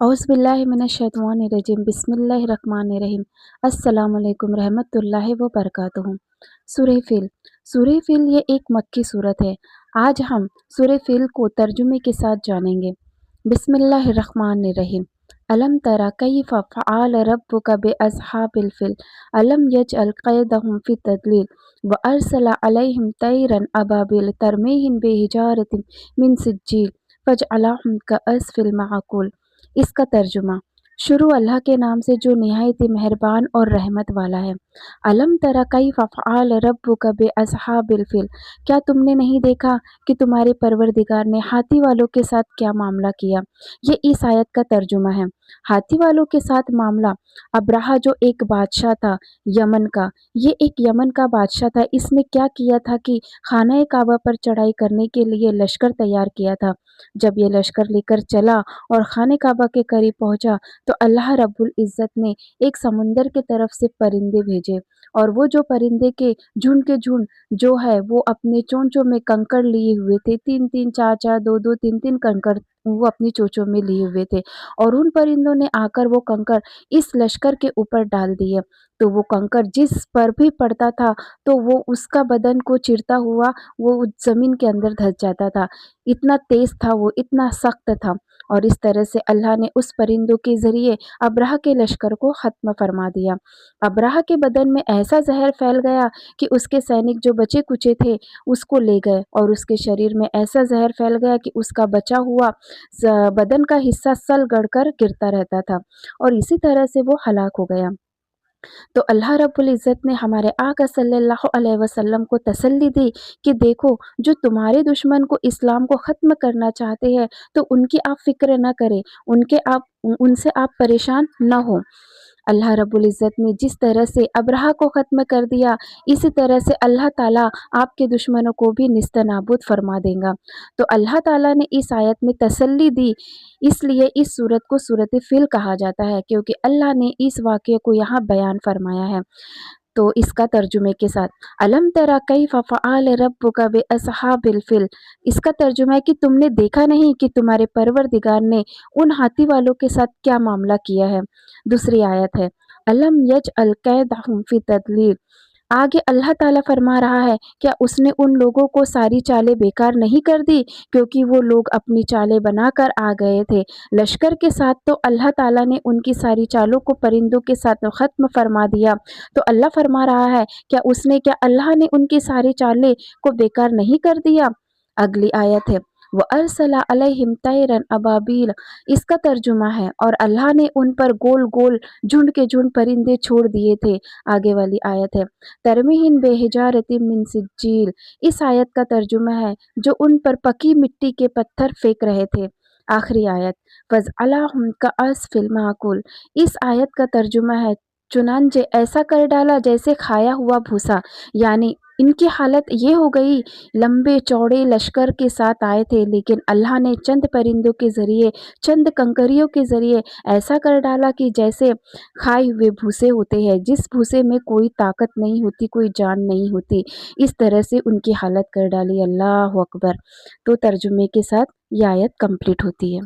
औज़ुबिल्लाहिमिनश्शैतानिर्रजीम बिस्मिल्लाहिर्रहमानिर्रहीम। अस्सलामुअलैकुम रहमतुल्लाहि व बरकातुहू। सूरह फिल। सूरह फिल ये एक मक्की सूरत है। आज हम सूरह फिल को तर्जुमे के साथ जानेंगे। बिस्मिल्लाहिर्रहमानिर्रहीम। अलम तरा कैफ़ फ़अल रब्बुका बिअस्हाबिल फिल अलम यजअल कैदहुम फ़ी तदलील व अरसला अलैहिम तैरन अबाबिल तरमीहिम बिहिजारतिन मिन सिज्जील फजअलहुम कअस्फिल माअकूल। इसका तर्जुमा। शुरू अल्लाह के नाम से जो निहायत ही मेहरबान और रहमत वाला है। अलम तरा कैफ़ फ़अल रब्बुका बिअस्हाबिल फिल। क्या तुमने नहीं देखा कि तुम्हारे परवरदिगार ने हाथी वालों के साथ क्या मामला किया। ये इस आयत का तर्जुमा है। हाथी वालों के साथ मामला। अब्राहा जो एक बादशाह था यमन का, ये एक यमन का बादशाह था। इसने क्या किया था कि खाना काबा पर चढ़ाई करने के लिए लश्कर तैयार किया था। जब ये लश्कर लेकर चला और खाने काबा के करीब पहुंचा तो अल्लाह रब्बुल इज़्ज़त ने एक समुंदर के तरफ से परिंदे भेजे, और वो जो परिंदे के झुंड जो है वो अपने चोंचों में कंकड़ लिए हुए थे। 3-3, 4-4, 2-2, 3-3 कंकड़ वो अपनी चोंचों में लिए हुए थे, और उन परिंदों ने आकर वो कंकड़ इस लश्कर के ऊपर डाल दिए। तो वो कंकड़ जिस पर भी पड़ता था तो वो उसका बदन को चिरता हुआ वो ज़मीन के अंदर धंस जाता था। इतना तेज़ था वो, इतना सख्त था। और इस तरह से अल्लाह ने उस परिंदों के ज़रिए अब्राहा के लश्कर को ख़त्म फरमा दिया। अब्राहा के बदन में ऐसा जहर फैल गया कि उसके सैनिक जो बचे कुचे थे उसको ले गए, और उसके शरीर में ऐसा जहर फैल गया कि उसका बचा हुआ बदन का हिस्सा सल गड़कर गिरता रहता था, और इसी तरह से वो हलाक हो गया। तो अल्लाह रब्बुल इज़्ज़त ने हमारे आका सल्लल्लाहु अलैहि वसल्लम को तसल्ली दी कि देखो, जो तुम्हारे दुश्मन को इस्लाम को ख़त्म करना चाहते हैं तो उनकी आप फ़िक्र न करें, उनसे आप परेशान न हो। अल्लाह रब्बुल इज़्ज़त ने जिस तरह से अब्राहा को ख़त्म कर दिया, इसी तरह से अल्लाह ताला आपके दुश्मनों को भी निस्तनाबूद फरमा देगा। तो अल्लाह ताला ने इस आयत में तसल्ली दी, इसलिए इस सूरत को सूरत फिल कहा जाता है, क्योंकि अल्लाह ने इस वाक़ये को यहाँ बयान फरमाया है। तो इसका तर्जुमे के साथ, अलम तरा कैफ़ फ़अल रब्बुका बिअस्हाबिल फिल। इसका तर्जुमा है कि तुमने देखा नहीं कि तुम्हारे परवरदिगार ने उन हाथी वालों के साथ क्या मामला किया है। दूसरी आयत है, अलम यजअल कैदहुम फ़ी तदलील। आगे अल्लाह ताला फरमा रहा है, क्या उसने उन लोगों को सारी चालें बेकार नहीं कर दी, क्योंकि वो लोग अपनी चालें बनाकर आ गए थे लश्कर के साथ। तो अल्लाह ताला ने उनकी सारी चालों को परिंदों के साथ ख़त्म फरमा दिया। तो अल्लाह फरमा रहा है, क्या अल्लाह ने उनकी सारी चालें को बेकार नहीं कर दिया। अगली आयत है, व अरसला अलैहिम तैरन अबाबील। इसका तर्जुमा है, और अल्लाह ने उन पर गोल गोल झुंड के झुंड परिंदे छोड़ दिए थे। आगे वाली आयत है, तरमीहिम बेहिजारतिम मिन सिज्जील। इस आयत का तर्जुमा है, जो उन पर पकी मिट्टी के पत्थर फेंक रहे थे। आखिरी आयत, फजअलहुम कअस्फिल माकुल। इस आयत का तर्जुमा है, चुनांचे ऐसा कर डाला जैसे खाया हुआ भूसा। यानी इनकी हालत ये हो गई, लंबे चौड़े लश्कर के साथ आए थे, लेकिन अल्लाह ने चंद परिंदों के ज़रिए, चंद कंकरियों के ज़रिए ऐसा कर डाला कि जैसे खाए हुए भूसे होते हैं, जिस भूसे में कोई ताकत नहीं होती, कोई जान नहीं होती। इस तरह से उनकी हालत कर डाली। अल्लाह अकबर। तो तर्जुमे के साथ ये आयत कंप्लीट होती है।